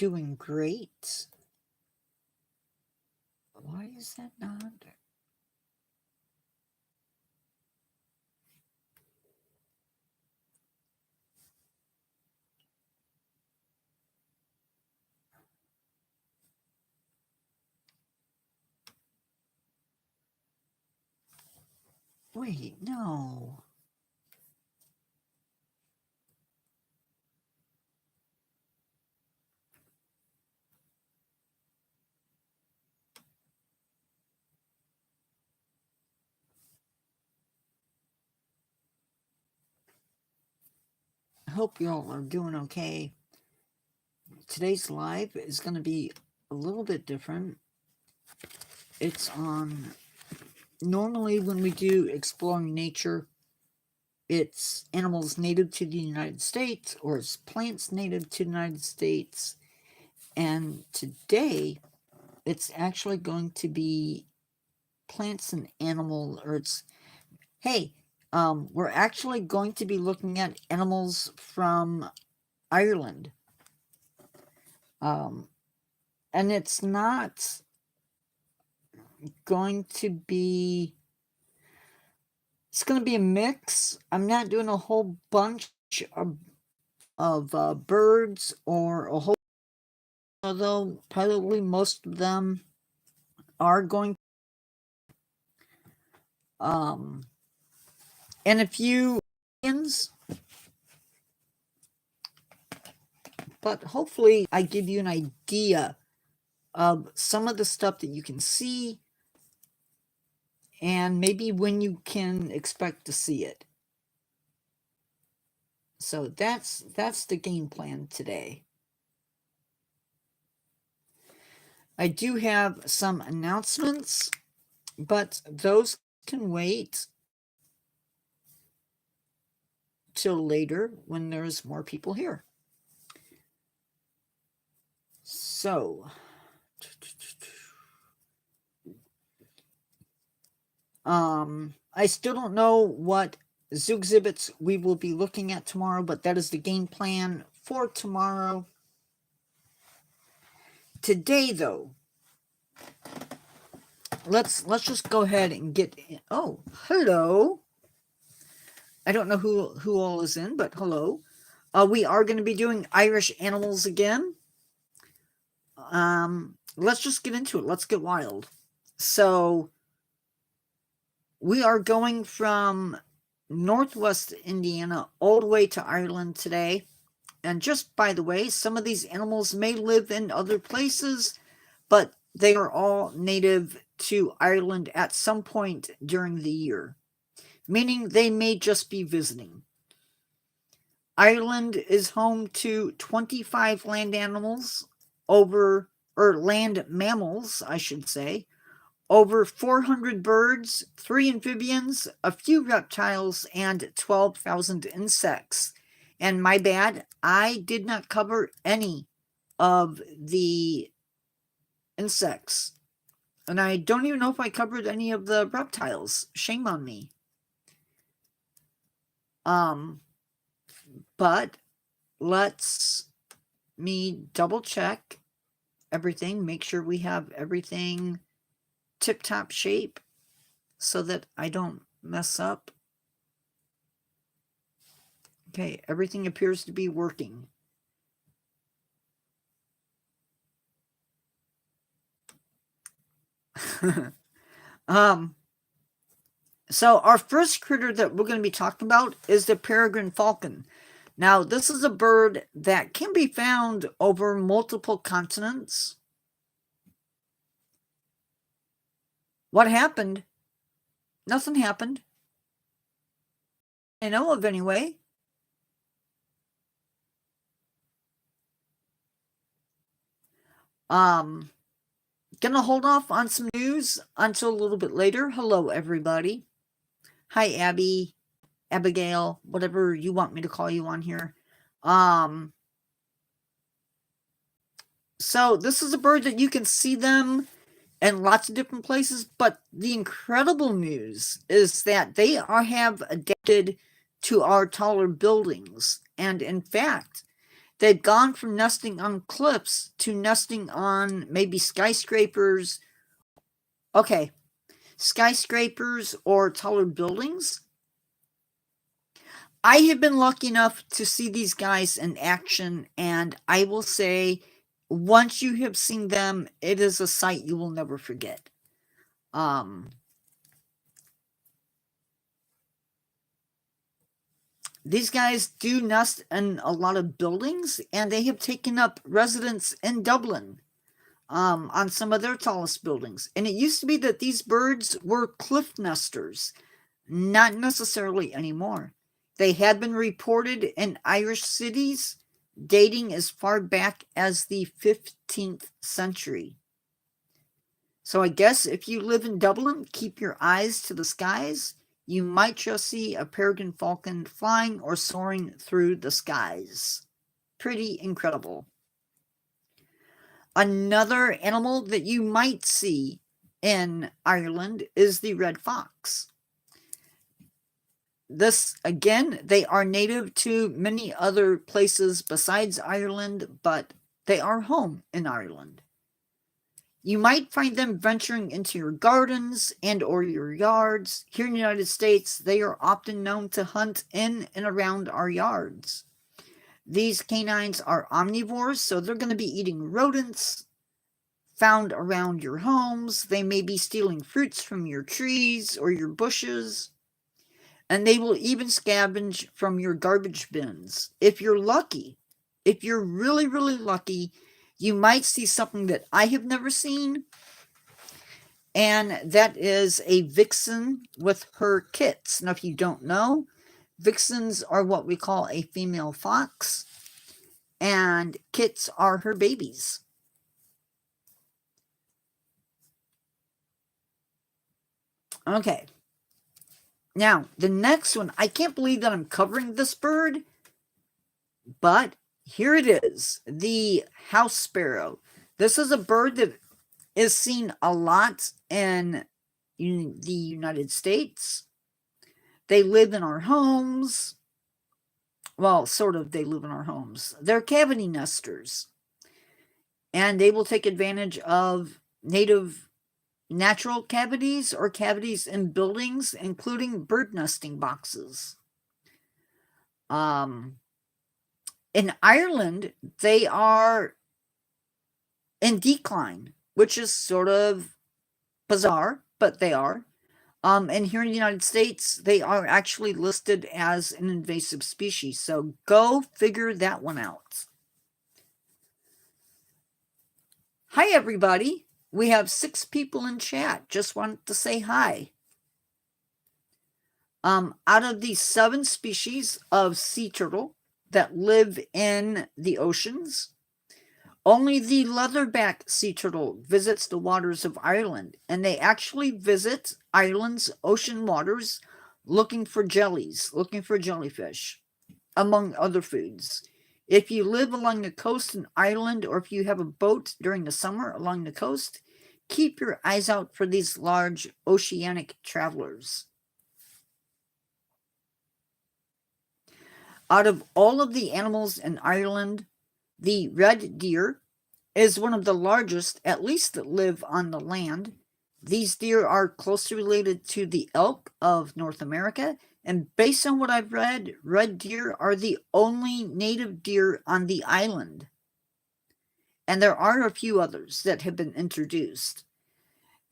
doing great. Why is that not? Wait, no. I hope y'all are doing okay. Today's live is going to be a little bit different. It's on... Normally when we do Exploring Nature, it's animals native to the United States or it's plants native to the United States. And today, it's actually going to be plants and animal, or it's... Hey, we're actually going to be looking at animals from Ireland. And it's not going to be... It's going to be a mix. I'm not doing a whole bunch of birds or a whole... Although probably most of them are going... and a few... But hopefully I give you an idea of some of the stuff that you can see and maybe when you can expect to see it. So that's the game plan today. I do have some announcements, but those can wait till later when there's more people here. So, I still don't know what zoo exhibits we will be looking at tomorrow, but that is the game plan for tomorrow. Today, though, let's just go ahead and get... Oh, hello. I don't know who all is in, but hello. We are going to be doing Irish animals again. Let's just get into it. Let's get wild. So we are going from Northwest Indiana all the way to Ireland today. And just by the way, some of these animals may live in other places, but they are all native to Ireland at some point during the year, meaning they may just be visiting. Ireland is home to 25 land animals, land mammals, I should say, over 400 birds, 3 amphibians, a few reptiles, and 12,000 insects. And my bad, I did not cover any of the insects. And I don't even know if I covered any of the reptiles. Shame on me. But let's me double check everything, make sure we have everything tip-top shape so that I don't mess up. Okay, everything appears to be working. So our first critter that we're going to be talking about is the peregrine falcon. Now, this is a bird that can be found over multiple continents. What happened? Nothing happened. I know of anyway. Gonna hold off on some news until a little bit later. Hello, everybody. Hi, Abby, Abigail, whatever you want me to call you on here. So this is a bird that you can see them in lots of different places, but the incredible news is that they have adapted to our taller buildings. And in fact, They've gone from nesting on cliffs to nesting on maybe skyscrapers. Okay, skyscrapers or taller buildings. I have been lucky enough to see these guys in action, and I will say, once you have seen them, it is a sight you will never forget. These guys do nest in a lot of buildings, and they have taken up residence in Dublin on some of their tallest buildings. And it used to be that these birds were cliff nesters, not necessarily anymore. They had been reported in Irish cities dating as far back as the 15th century. So I guess if you live in Dublin, keep your eyes to the skies. You might just see a peregrine falcon flying or soaring through the skies. Pretty incredible. Another animal that you might see in Ireland is the red fox. This, again, they are native to many other places besides Ireland, but they are home in Ireland. You might find them venturing into your gardens and or your yards. Here in the United States, they are often known to hunt in and around our yards. These canines are omnivores, so they're going to be eating rodents found around your homes. They may be stealing fruits from your trees or your bushes. And they will even scavenge from your garbage bins. If you're lucky, if you're really, really lucky, you might see something that I have never seen, and that is a vixen with her kits. Now, if you don't know, vixens are what we call a female fox, and kits are her babies. Okay. Now, the next one, I can't believe that I'm covering this bird, but here it is, the house sparrow. This is a bird that is seen a lot in the United States. They live in our homes. Well, sort of, they live in our homes. They're cavity nesters, and they will take advantage of natural cavities or cavities in buildings, including bird nesting boxes. In Ireland, they are in decline, which is sort of bizarre, but they are. And here in the United States, they are actually listed as an invasive species. So go figure that one out. Hi, everybody. We have 6 people in chat. Just wanted to say hi. Out of the 7 species of sea turtle that live in the oceans, only the leatherback sea turtle visits the waters of Ireland, and they actually visit Ireland's ocean waters looking for jellies, looking for jellyfish, among other foods. If you live along the coast in Ireland, or if you have a boat during the summer along the coast, keep your eyes out for these large oceanic travelers. Out of all of the animals in Ireland, the red deer is one of the largest, at least that live on the land. These deer are closely related to the elk of North America, and based on what I've read, red deer are the only native deer on the island. And there are a few others that have been introduced.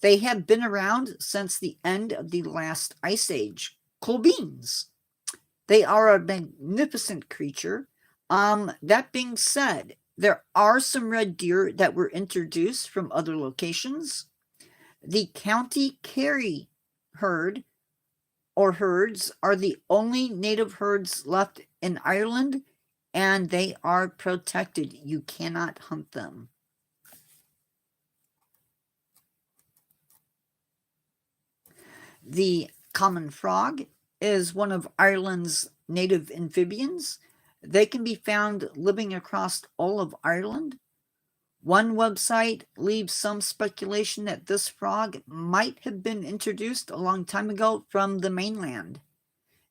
They have been around since the end of the last ice age. Cool beans. They are a magnificent creature. That being said, there are some red deer that were introduced from other locations. The County Kerry herd or herds are the only native herds left in Ireland, and they are protected. You cannot hunt them. The common frog is one of Ireland's native amphibians. They can be found living across all of Ireland. One website leaves some speculation that this frog might have been introduced a long time ago from the mainland.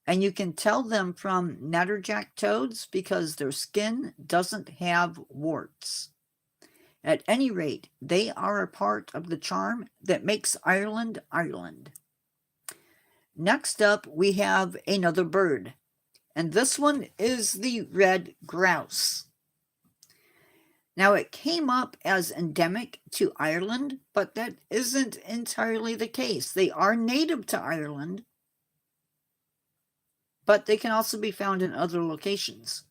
And you can tell them from natterjack toads because their skin doesn't have warts. At any rate, they are a part of the charm that makes Ireland, Ireland. Next up, we have another bird, and this one is the red grouse. Now, it came up as endemic to Ireland, but that isn't entirely the case. They are native to Ireland, but they can also be found in other locations.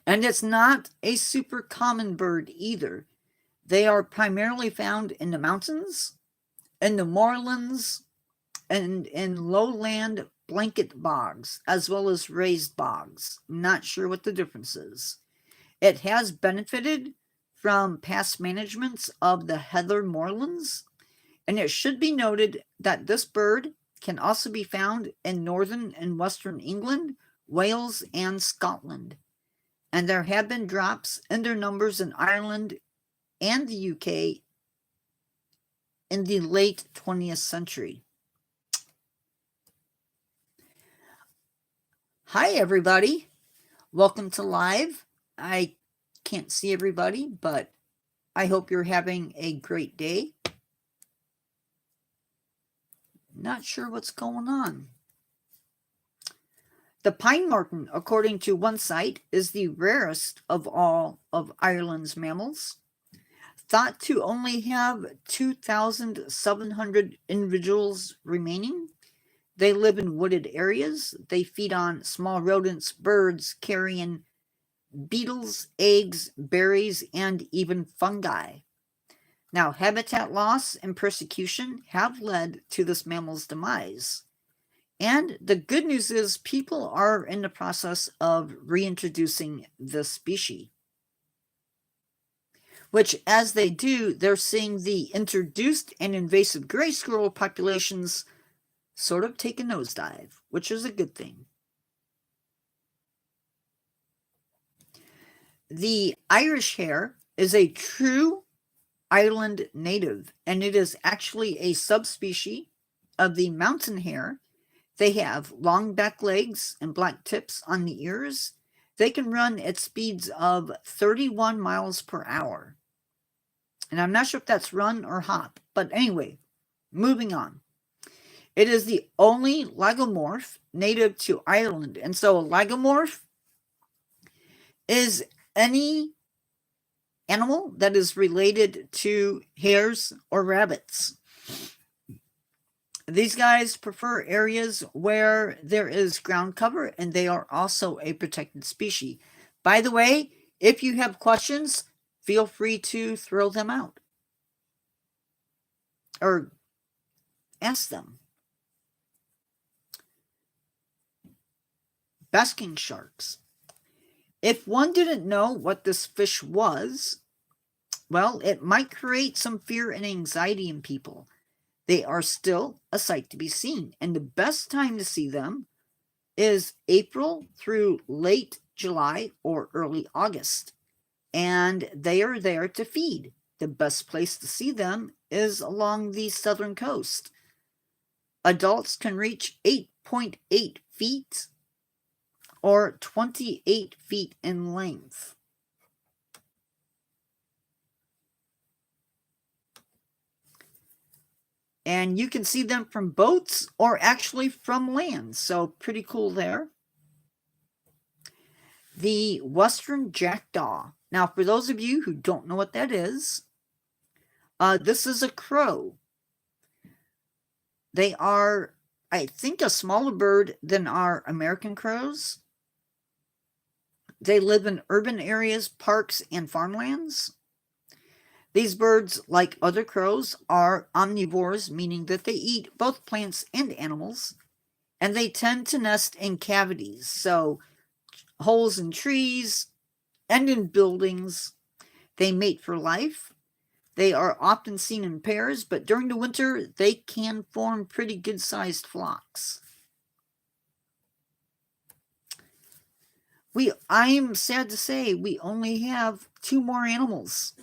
And it's not a super common bird either. They are primarily found in the mountains, in the moorlands, and in lowland blanket bogs, as well as raised bogs. Not sure what the difference is. It has benefited from past managements of the heather moorlands, and it should be noted that this bird can also be found in northern and western England, Wales, and Scotland. And there have been drops in their numbers in Ireland and the UK in the late 20th century. Hi, everybody. Welcome to Live. I can't see everybody, but I hope you're having a great day. Not sure what's going on. The pine marten, according to one site, is the rarest of all of Ireland's mammals. Thought to only have 2,700 individuals remaining. They live in wooded areas. They feed on small rodents, birds, carrion, beetles, eggs, berries, and even fungi. Now, habitat loss and persecution have led to this mammal's demise. And the good news is people are in the process of reintroducing this species. Which, as they do, they're seeing the introduced and invasive gray squirrel populations sort of take a nosedive, which is a good thing. The Irish hare is a true Ireland native, and it is actually a subspecies of the mountain hare. They have long back legs and black tips on the ears. They can run at speeds of 31 miles per hour. And I'm not sure if that's run or hop, but anyway, moving on. It is the only lagomorph native to Ireland. And so a lagomorph is any animal that is related to hares or rabbits. These guys prefer areas where there is ground cover, and they are also a protected species. By the way, if you have questions, feel free to throw them out or ask them. Basking sharks. If one didn't know what this fish was, well, it might create some fear and anxiety in people. They are still a sight to be seen, and the best time to see them is April through late July or early August, and they are there to feed. The best place to see them is along the southern coast. Adults can reach 8.8 feet or 28 feet in length. And you can see them from boats or actually from land. So pretty cool there. The western jackdaw. Now, for those of you who don't know what that is, this is a crow. They are, I think, a smaller bird than our American crows. They live in urban areas, parks, and farmlands. These birds, like other crows, are omnivores, meaning that they eat both plants and animals, and they tend to nest in cavities, so holes in trees and in buildings. They mate for life. They are often seen in pairs, but during the winter, they can form pretty good-sized flocks. I'm sad to say we only have 2 more animals.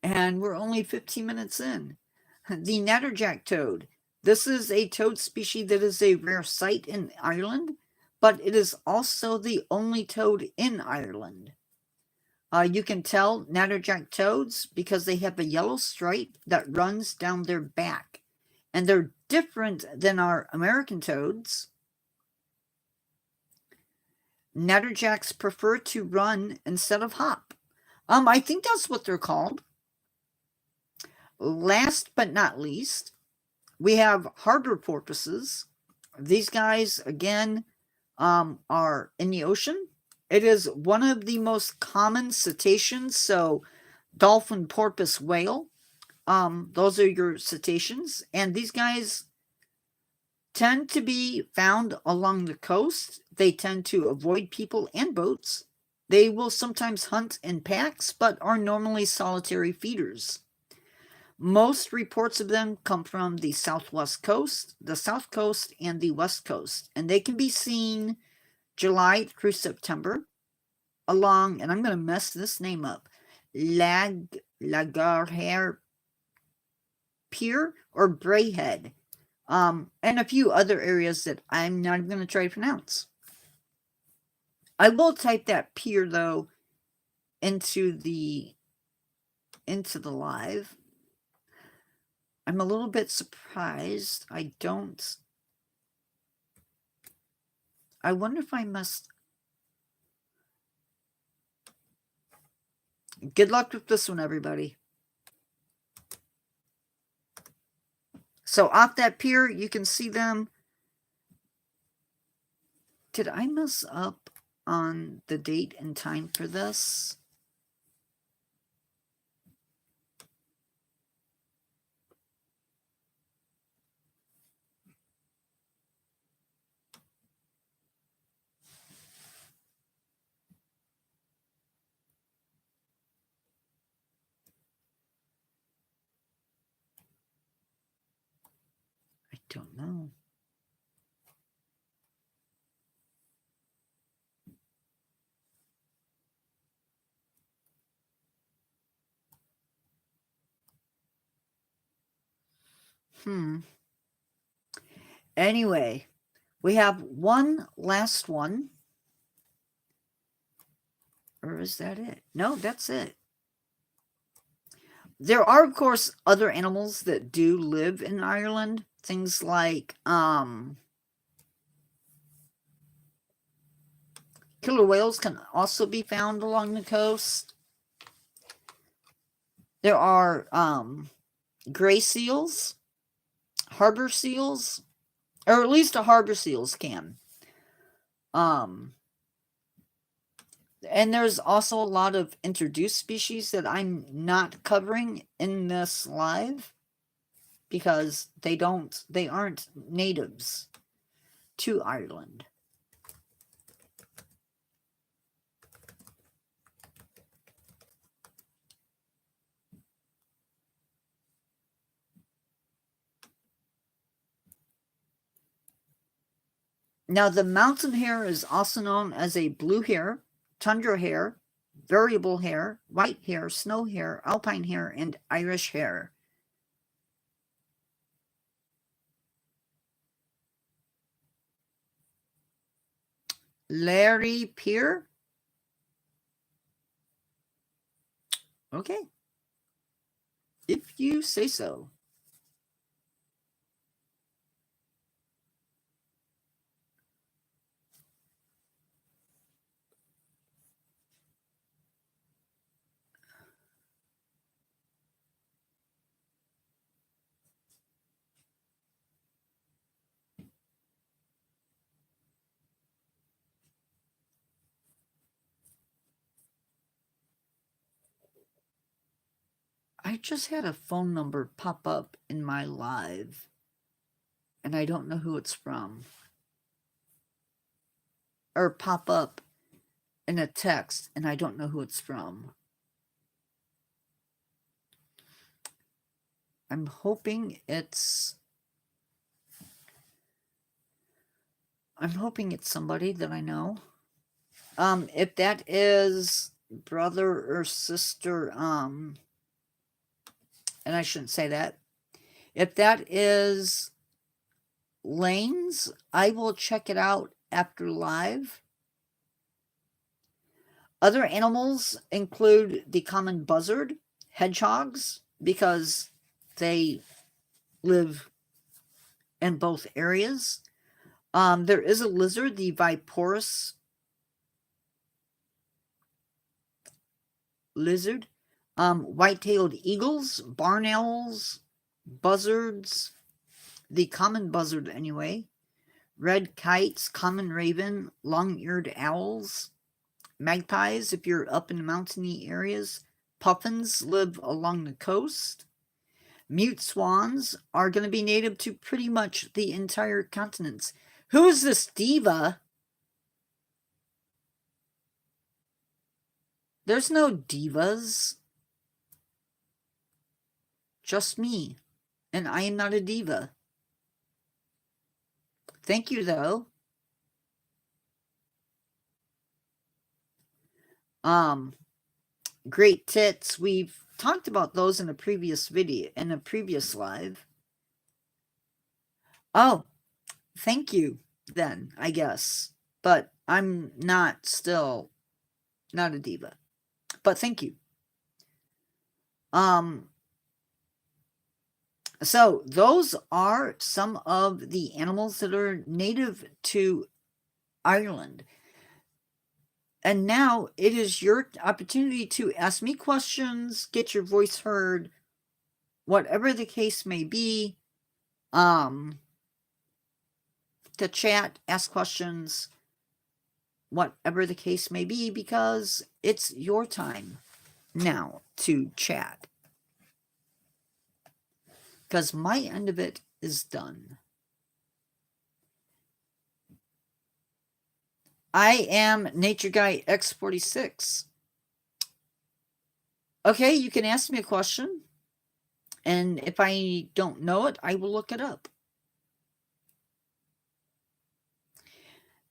And we're only 15 minutes in. The natterjack toad. This is a toad species that is a rare sight in Ireland, but it is also the only toad in Ireland. You can tell natterjack toads because they have a yellow stripe that runs down their back, and they're different than our American toads. Natterjacks prefer to run instead of hop. I think that's what they're called. Last but not least, we have harbor porpoises. These guys, again, are in the ocean. It is one of the most common cetaceans, so dolphin, porpoise, whale. Those are your cetaceans. And these guys tend to be found along the coast. They tend to avoid people and boats. They will sometimes hunt in packs, but are normally solitary feeders. Most reports of them come from the southwest coast, the south coast, and the west coast. And they can be seen July through September along, and I'm going to mess this name up, Lagarhair Pier or Brayhead, and a few other areas that I'm not going to try to pronounce. I will type that pier, though, into the live. I'm a little bit surprised. I wonder if I must. Good luck with this one, everybody. So off that pier, you can see them. Did I mess up on the date and time for this? I don't know. Anyway, we have one last one. Or is that it? No, that's it. There are, of course, other animals that do live in Ireland. Things like killer whales can also be found along the coast. There are gray seals, harbor seals, or at least the harbor seals can. And there's also a lot of introduced species that I'm not covering in this live because they aren't natives to Ireland. Now, the mountain hare is also known as a blue hare, tundra hare, variable hare, white hare, snow hare, alpine hare, and Irish hare. Larry Pier? Okay. If you say so. I just had a phone number pop up in my live, and I don't know who it's from. Or pop up in a text, and I don't know who it's from. I'm hoping it's somebody that I know. If that is brother or sister, and I shouldn't say that. If that is Lane's, I will check it out after live. Other animals include the common buzzard, hedgehogs, because they live in both areas. There is a lizard, the Viporous lizard, white-tailed eagles, barn owls, buzzards, the common buzzard anyway, red kites, common raven, long-eared owls, magpies if you're up in the mountainy areas, puffins live along the coast. Mute swans are going to be native to pretty much the entire continents. Who is this diva? There's no divas. Just me. And I am not a diva. Thank you, though. Great tits. We've talked about those in a previous video, in a previous live. Oh, thank you, then, I guess. But I'm not a diva. But thank you. So those are some of the animals that are native to Ireland. And now it is your opportunity to ask me questions, get your voice heard, whatever the case may be. To chat, ask questions, whatever the case may be, because it's your time now to chat. Because my end of it is done. I am Nature Guy X46. Okay, you can ask me a question. And if I don't know it, I will look it up.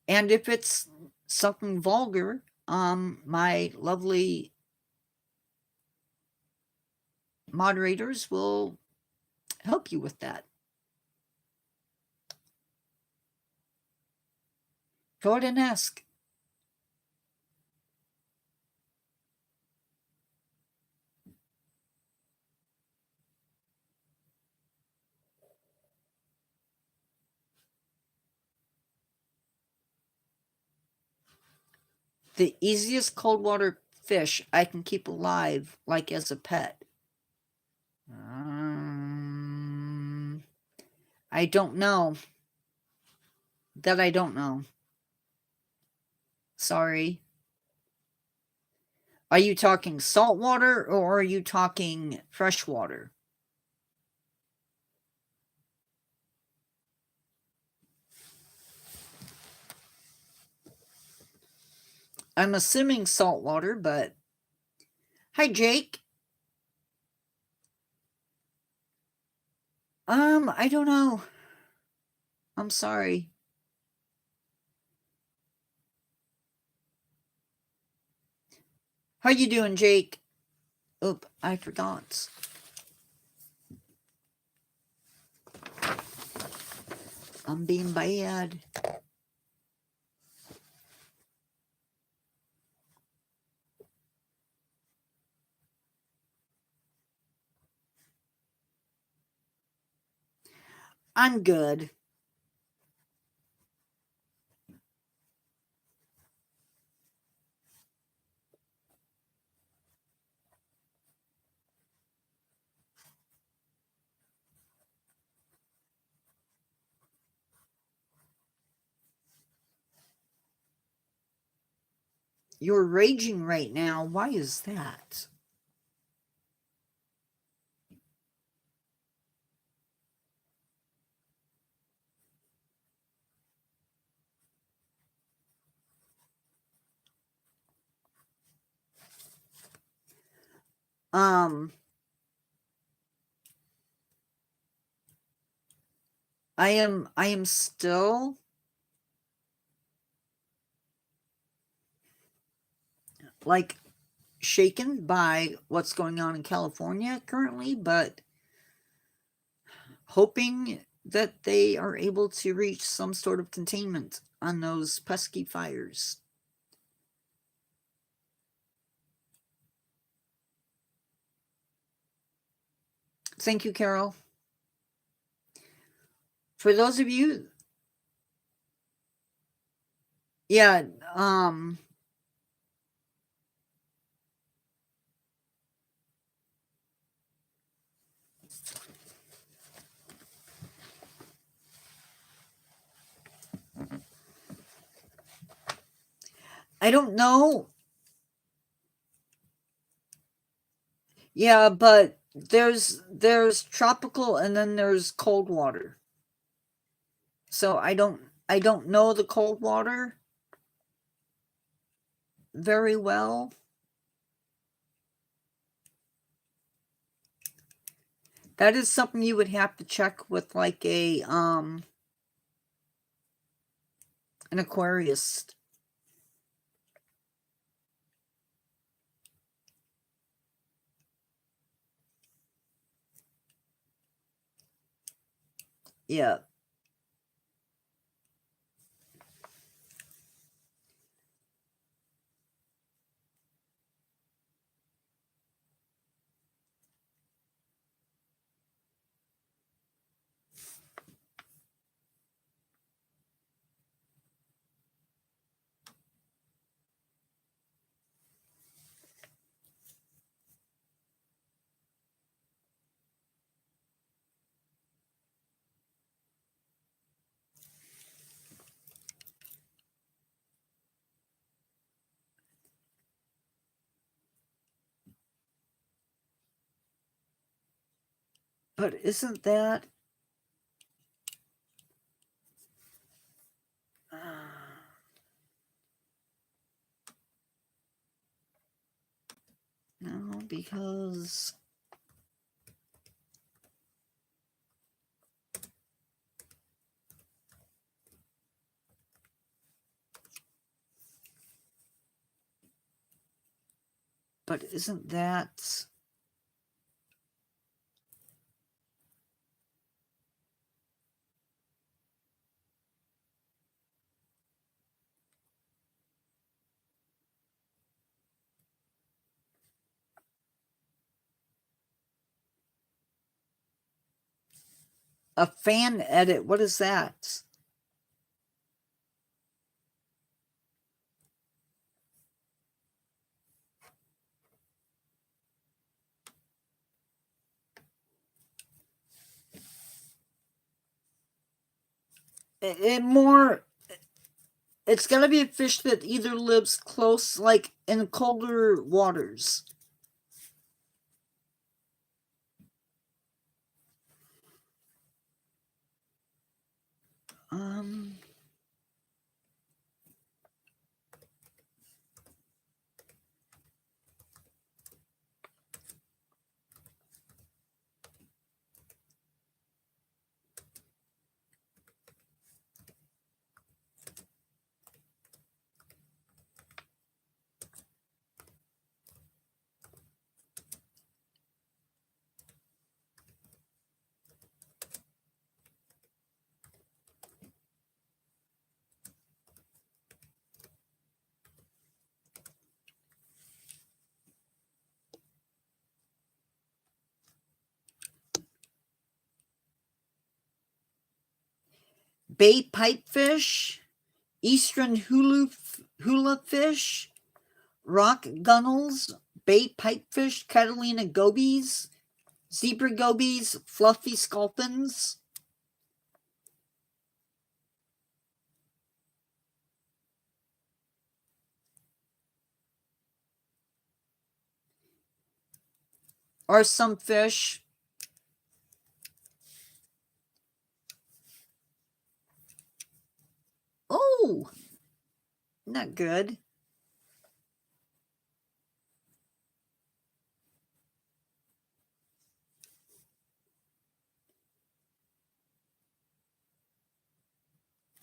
And if it's something vulgar, my lovely moderators will help you with that. Go ahead and ask. The easiest cold water fish I can keep alive, like as a pet. I don't know. That I don't know. Sorry. Are you talking salt water or are you talking fresh water? I'm assuming salt water, but... Hi, Jake. I don't know. I'm sorry. How you doing, Jake? Oop, I forgot. I'm being bad. I'm good. You're raging right now. Why is that? I am still like shaken by what's going on in California currently, but hoping that they are able to reach some sort of containment on those pesky fires. Thank you, Carol. For those of you, yeah, I don't know. Yeah, but there's tropical and then there's cold water. So I don't know the cold water very well. That is something you would have to check with like a an aquarist. Yeah. But isn't that no, because but isn't that a fan edit? What is that? It's gotta be a fish that either lives close, like in colder waters. Um, bay pipefish, eastern hula fish, rock gunnels, bay pipefish, Catalina gobies, zebra gobies, fluffy sculpins. Are some fish. Oh, not good.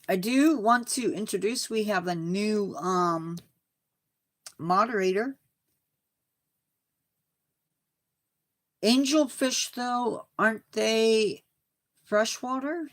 I do want to introduce, we have a new moderator. Angelfish, though, aren't they Freshwater?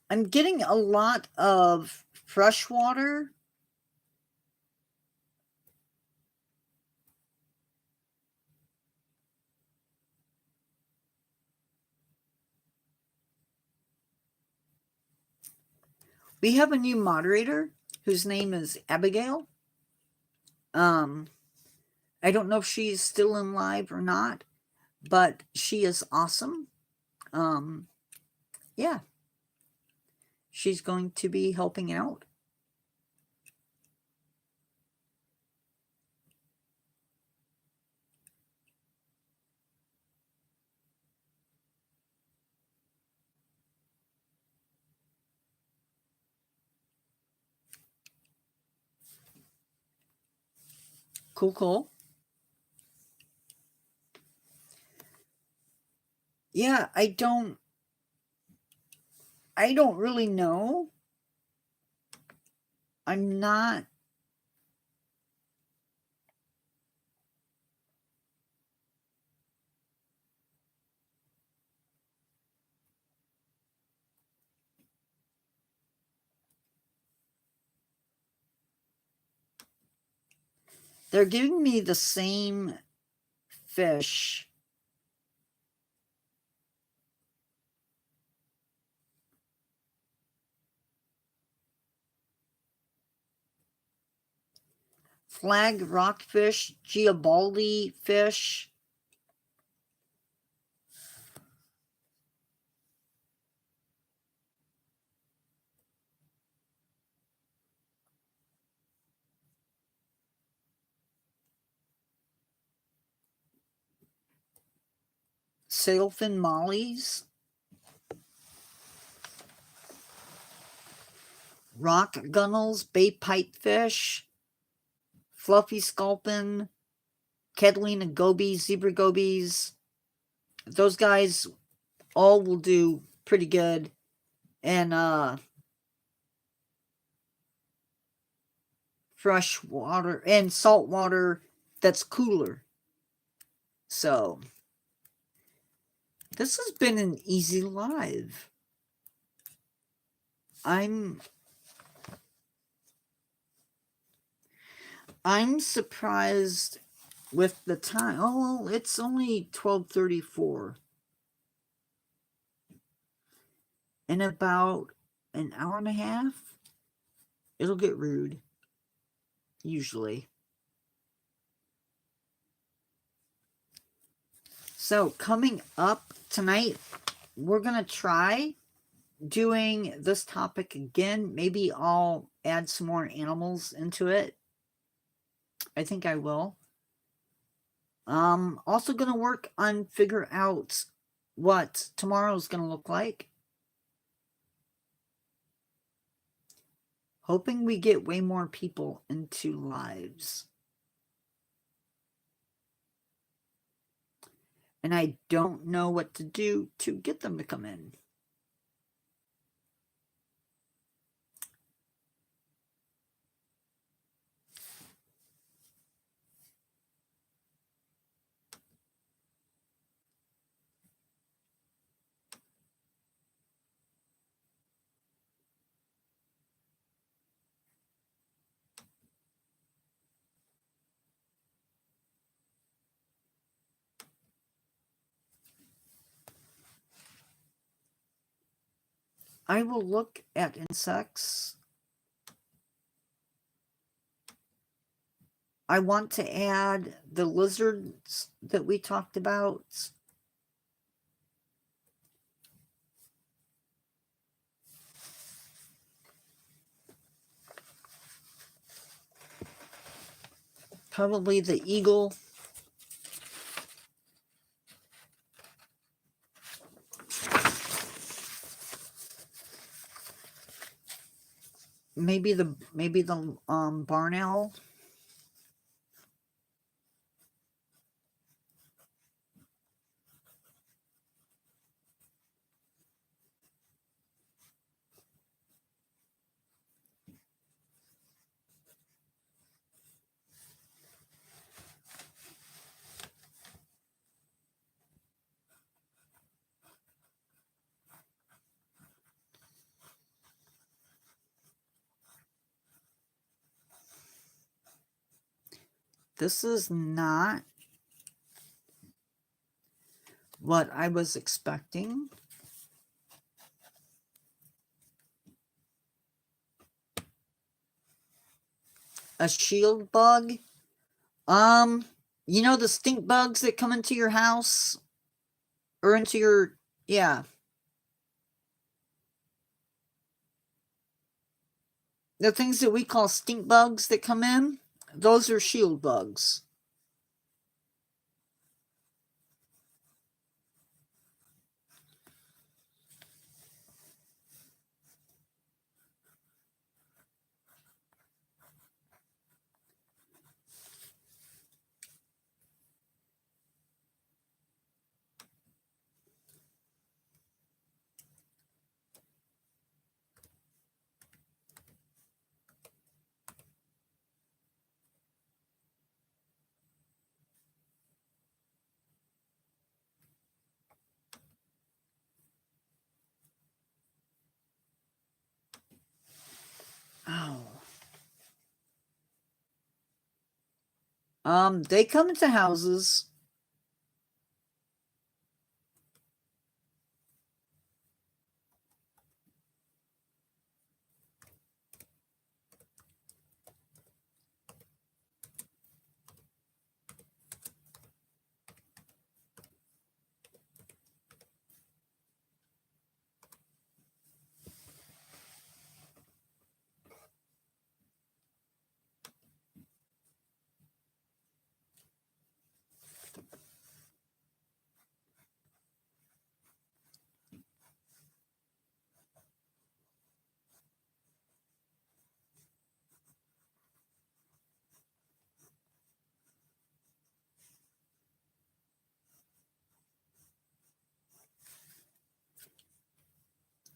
I'm getting a lot of freshwater. We have a new moderator whose name is Abigail. I don't know if she's still in live or not, but she is awesome. Yeah. She's going to be helping out. Cool. Yeah, I don't really know. I'm not. They're giving me the same fish. Flag rockfish, Giabaldi fish. Sailfin mollies. Rock gunnels, bay pipefish. Fluffy sculpin. Catalina gobies, zebra gobies. Those guys all will do pretty good. And fresh water and salt water that's cooler. So this has been an easy live. I'm surprised with the time. Oh, well, it's only 12:34. In about an hour and a half, it'll get rude. Usually. So coming up tonight, we're going to try doing this topic again. Maybe I'll add some more animals into it. I think I will. Also going to work on figure out what tomorrow's going to look like. Hoping we get way more people into lives. And I don't know what to do to get them to come in. I will look at insects. I want to add the lizards that we talked about. Probably the eagle. Maybe the barn owl. This is not what I was expecting. A shield bug. You know the stink bugs that come into your house? Or into your, yeah. The things that we call stink bugs that come in, those are shield bugs. Oh. They come into houses.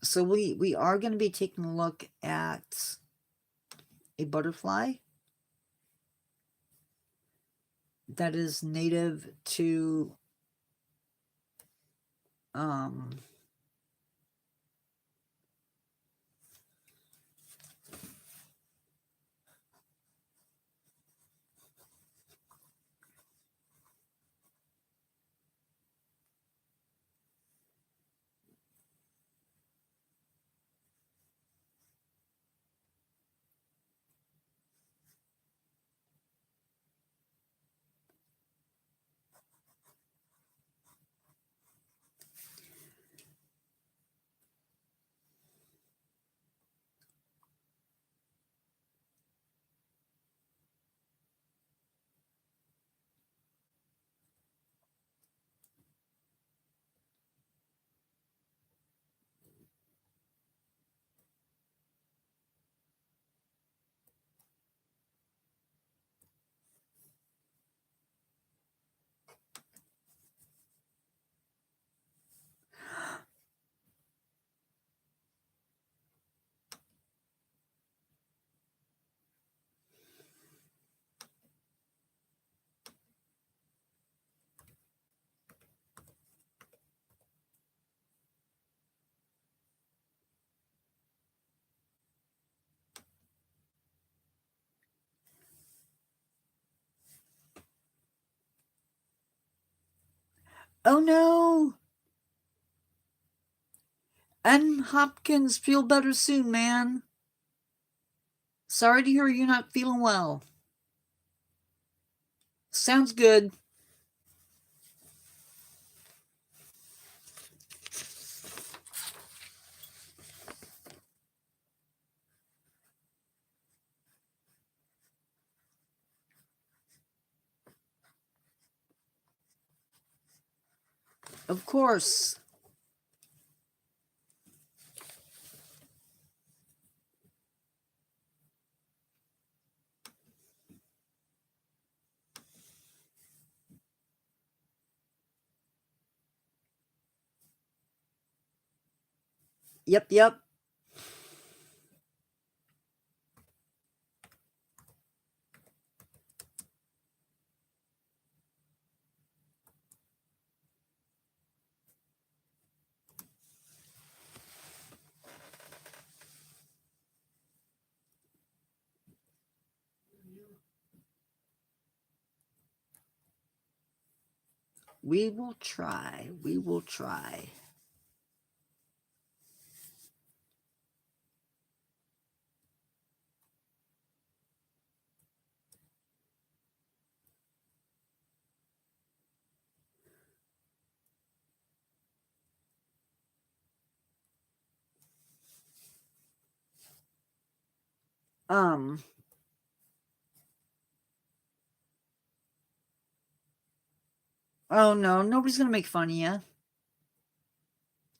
So we are going to be taking a look at a butterfly that is native to oh no. And Hopkins, feel better soon, man. Sorry to hear you're not feeling well. Sounds good. Of course. Yep. We will try. We will try. Oh no, nobody's gonna make fun of you.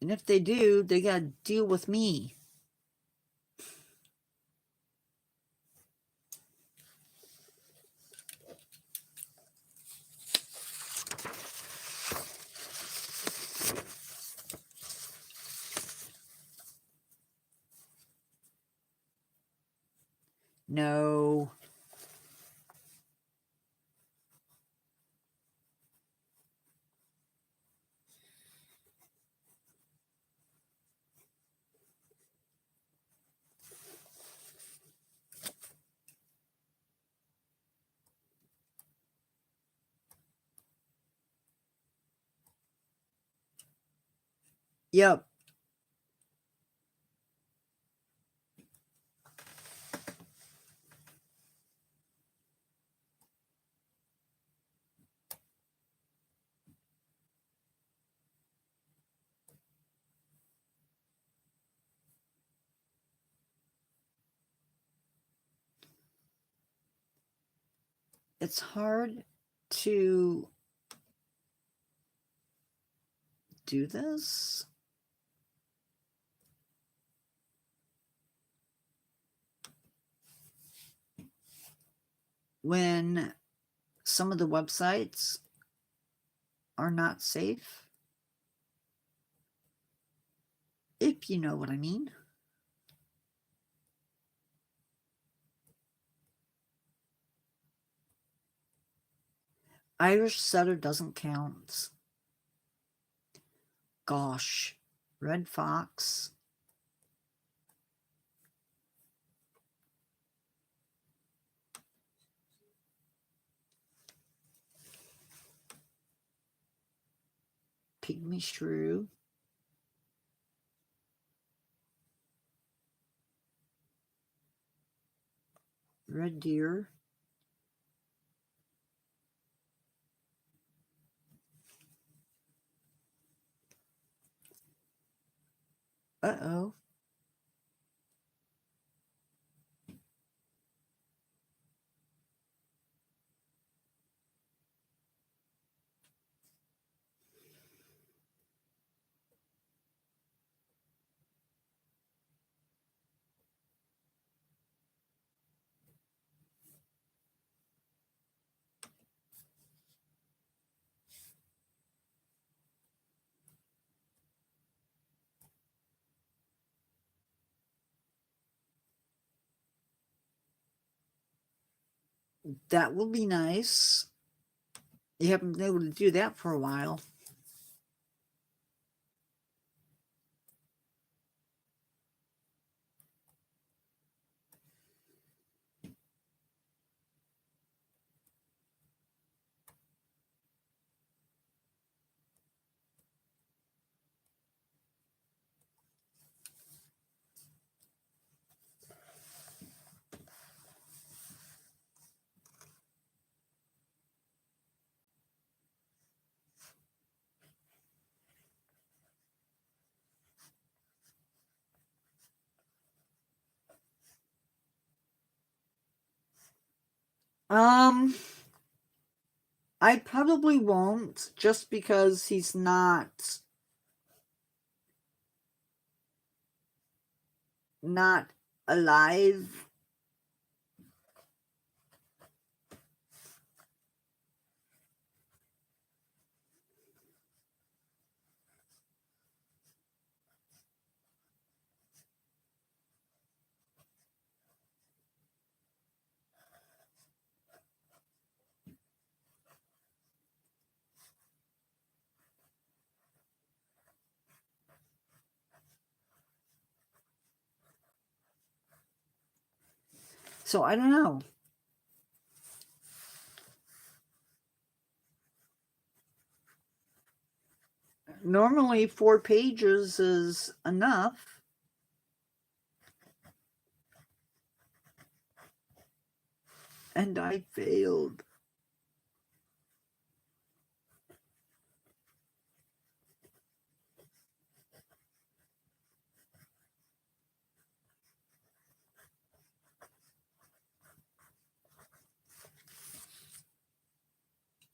And if they do, they gotta deal with me. No. Yep. It's hard to do this. When some of the websites are not safe. If you know what I mean. Irish setter doesn't count. Gosh. Red fox. Pygmy shrew. Red deer. Uh-oh. That will be nice. You haven't been able to do that for a while. Um, I probably won't, just because he's not alive. So I don't know. Normally 4 pages is enough. And I failed.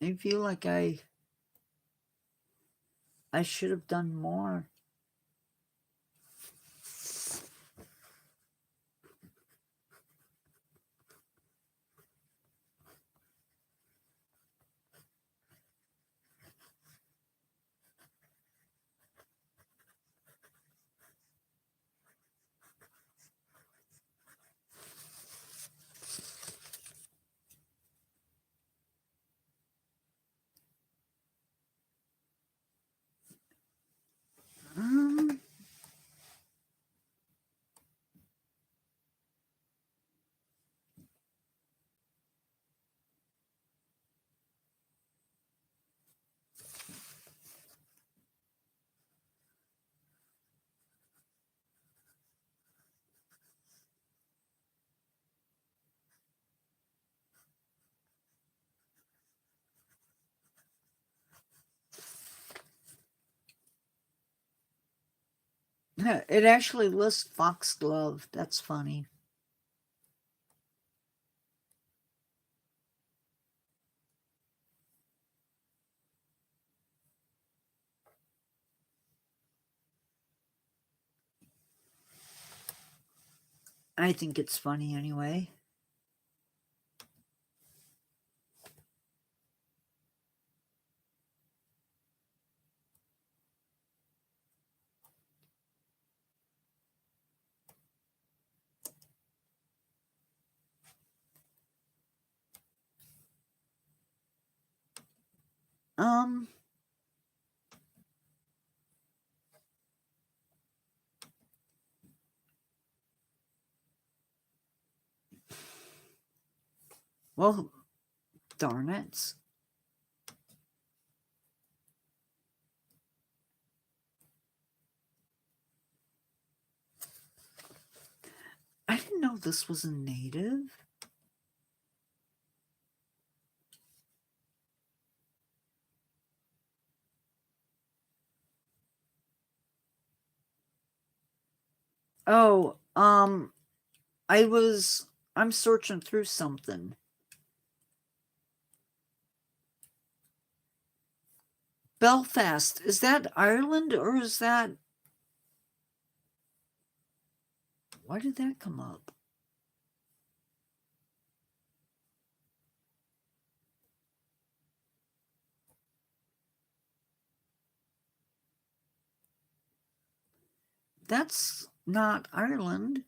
I feel like I should have done more. Um, it actually lists foxglove. That's funny. I think it's funny anyway. Um, well, darn it. I didn't know this was a native. Oh, I'm searching through something. Belfast, is that Ireland or is that... Why did that come up? That's not Ireland.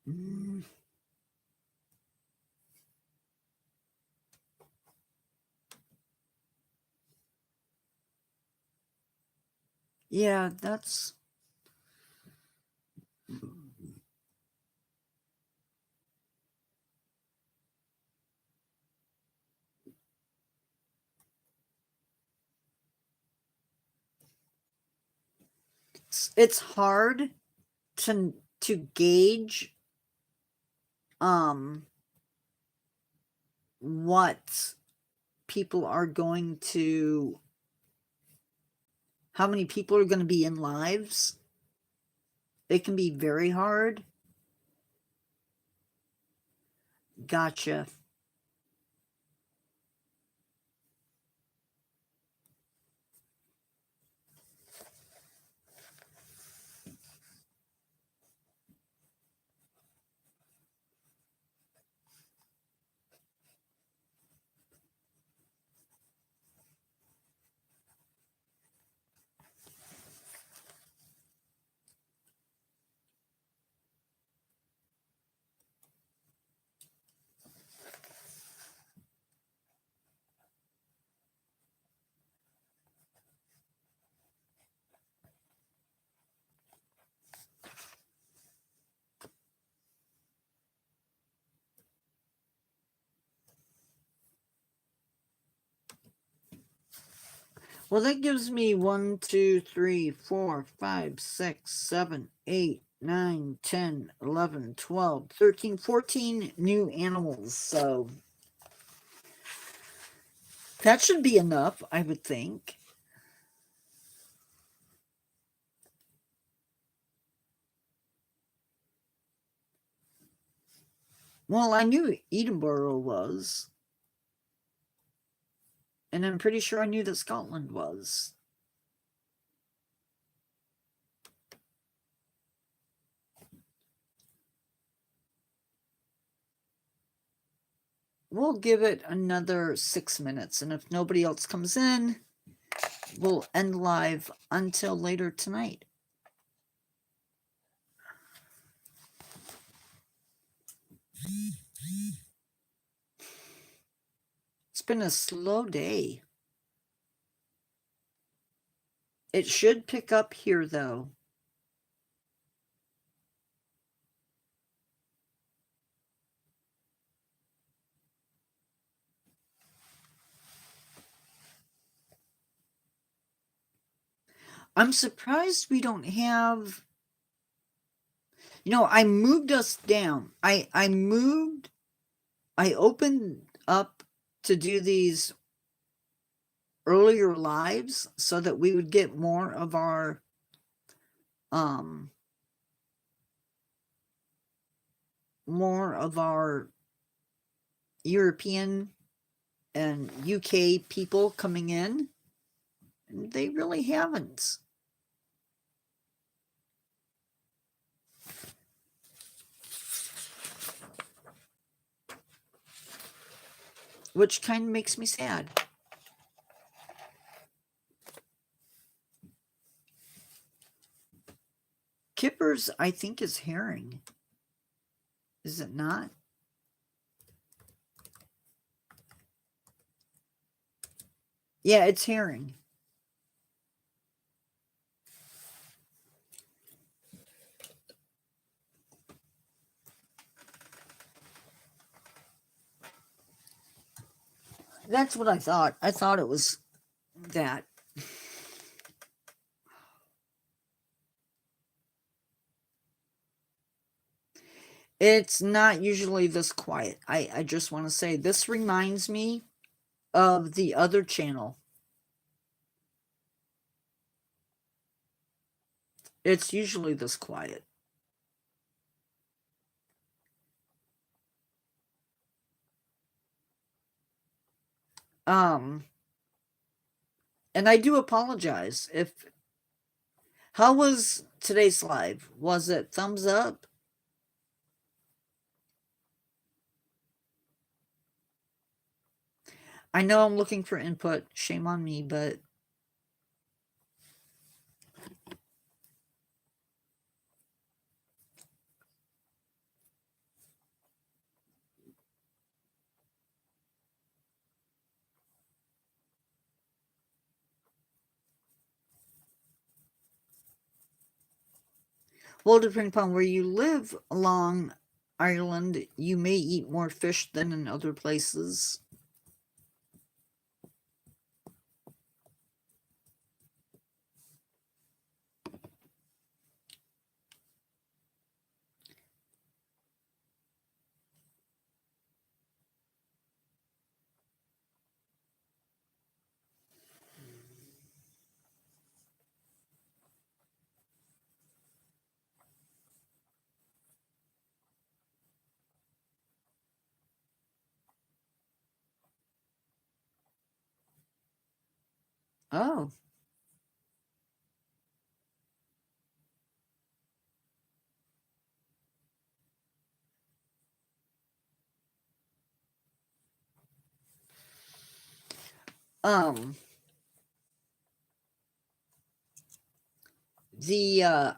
Mm. Yeah, that's... it's hard to gauge what people are going to, how many people are going to be in lives. It can be very hard. Gotcha. Well, that gives me 1, 2, 3, 4, 5, 6, 7, 8, 9, 10, 11, 12, 13, 14 new animals. So that should be enough, I would think. Well, I knew Edinburgh was. And I'm pretty sure I knew that Scotland was. We'll give it another 6 minutes. And if nobody else comes in, we'll end live until later tonight. It's been a slow day. It should pick up here, though. I'm surprised we don't have... You know, I moved us down. I opened up to do these earlier lives so that we would get more of our European and UK people coming in. And they really haven't. Which kind of makes me sad. Kippers, I think, is herring. Is it not? Yeah, it's herring. That's what I thought. I thought it was that. It's not usually this quiet. I just want to say this reminds me of the other channel. It's usually this quiet. And I do apologize if... How was today's live? Was it thumbs up? I know I'm looking for input. Shame on me, but... Well, depending upon where you live along Ireland, you may eat more fish than in other places. Oh. Um,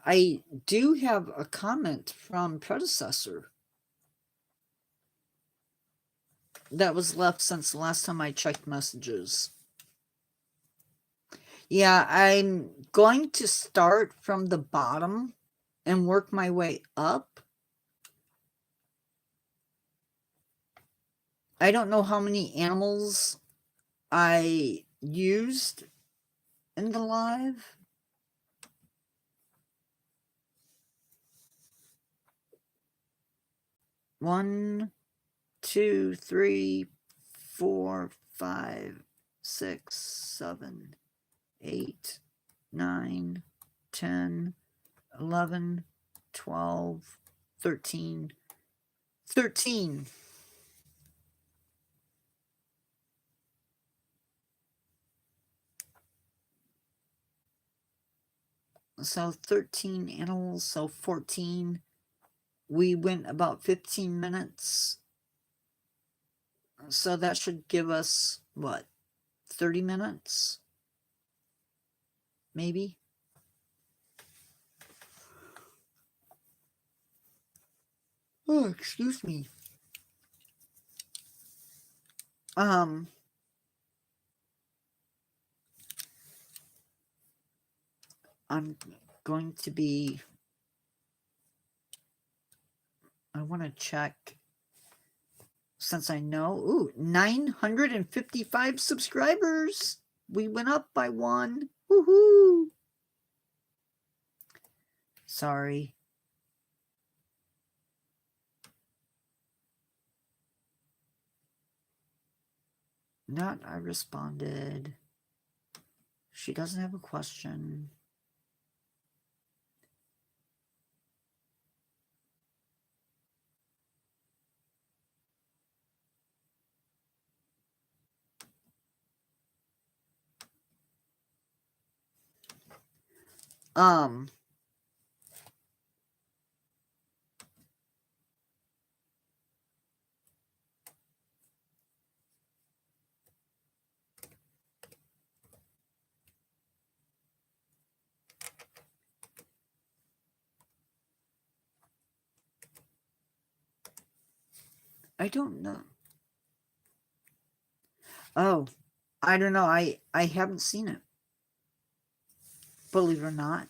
I do have a comment from predecessor that was left since the last time I checked messages. Yeah, I'm going to start from the bottom and work my way up. I don't know how many animals I used in the live. One, 2, 3, 4, 5, 6, 7, 8, 9, 10, 11, 12, 13. 13. So 13 animals, so 14. We went about 15 minutes. So that should give us, what, 30 minutes? Maybe? Oh, excuse me. I'm going to be... I want to check... Since I know... Ooh, 955 subscribers! We went up by 1. Woohoo! Sorry. Not I responded. She doesn't have a question. I don't know. Oh, I don't know. I haven't seen it. Believe it or not.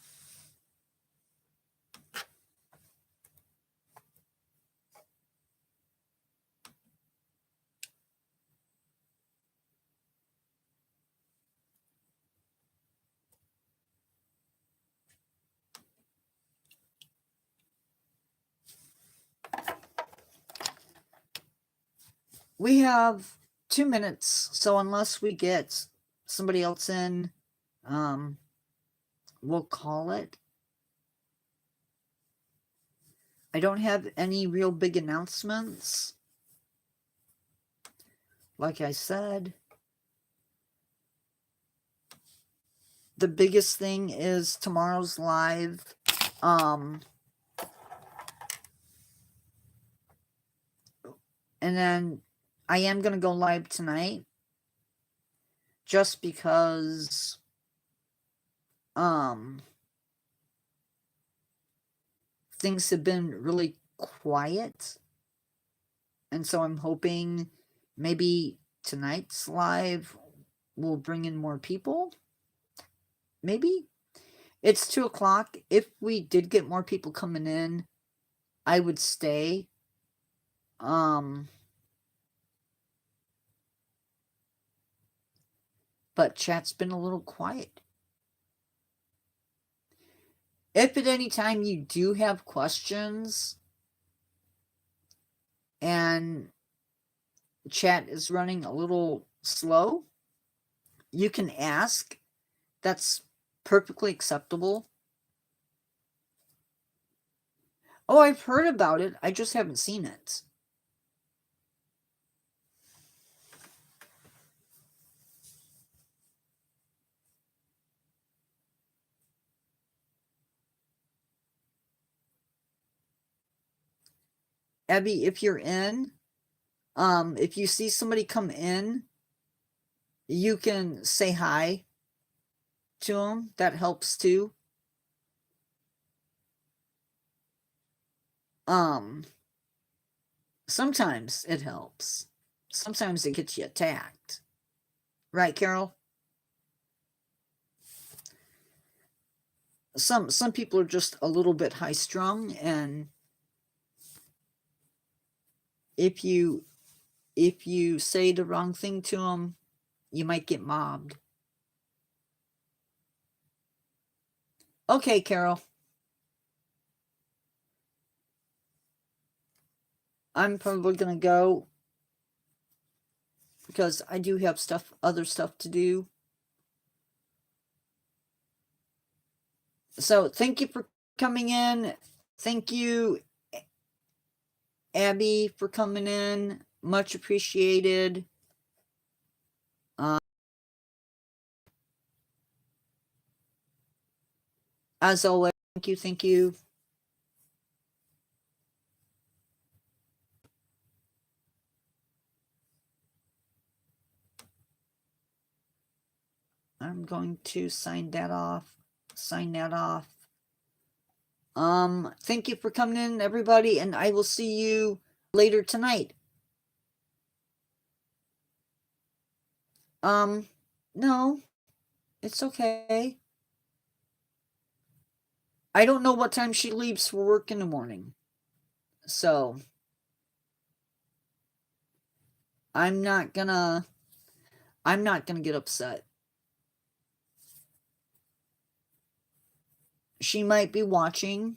We have 2 minutes, so unless we get somebody else in, we'll call it. I don't have any real big announcements. Like I said, the biggest thing is tomorrow's live. And then I am going to go live tonight just because things have been really quiet. And so I'm hoping maybe tonight's live will bring in more people. Maybe. It's 2 o'clock. If we did get more people coming in, I would stay. But chat's been a little quiet. If at any time you do have questions and chat is running a little slow, you can ask. That's perfectly acceptable. Oh, I've heard about it. I just haven't seen it. Abby, if you're in, if you see somebody come in, you can say hi to them. That helps too. Sometimes it helps. Sometimes it gets you attacked. Right, Carol? Some people are just a little bit high strung, and if you say the wrong thing to them, you might get mobbed. Okay, Carol. I'm probably gonna go because I do have other stuff to do. So thank you for coming in. Thank you, Abby, for coming in. Much appreciated. As always, thank you, thank you. I'm going to sign that off. Sign that off. Thank you for coming in, everybody, and I will see you later tonight. No, it's okay. I don't know what time she leaves for work in the morning. So I'm not gonna get upset. She might be watching.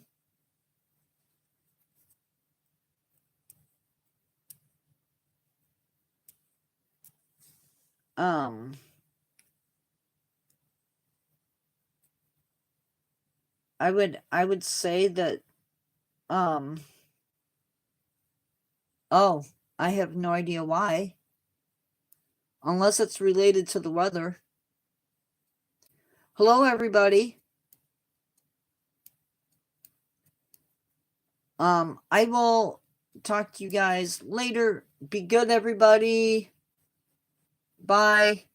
I would say that oh, I have no idea why. Unless it's related to the weather. Hello, everybody. I will talk to you guys later. Be good, everybody. Bye.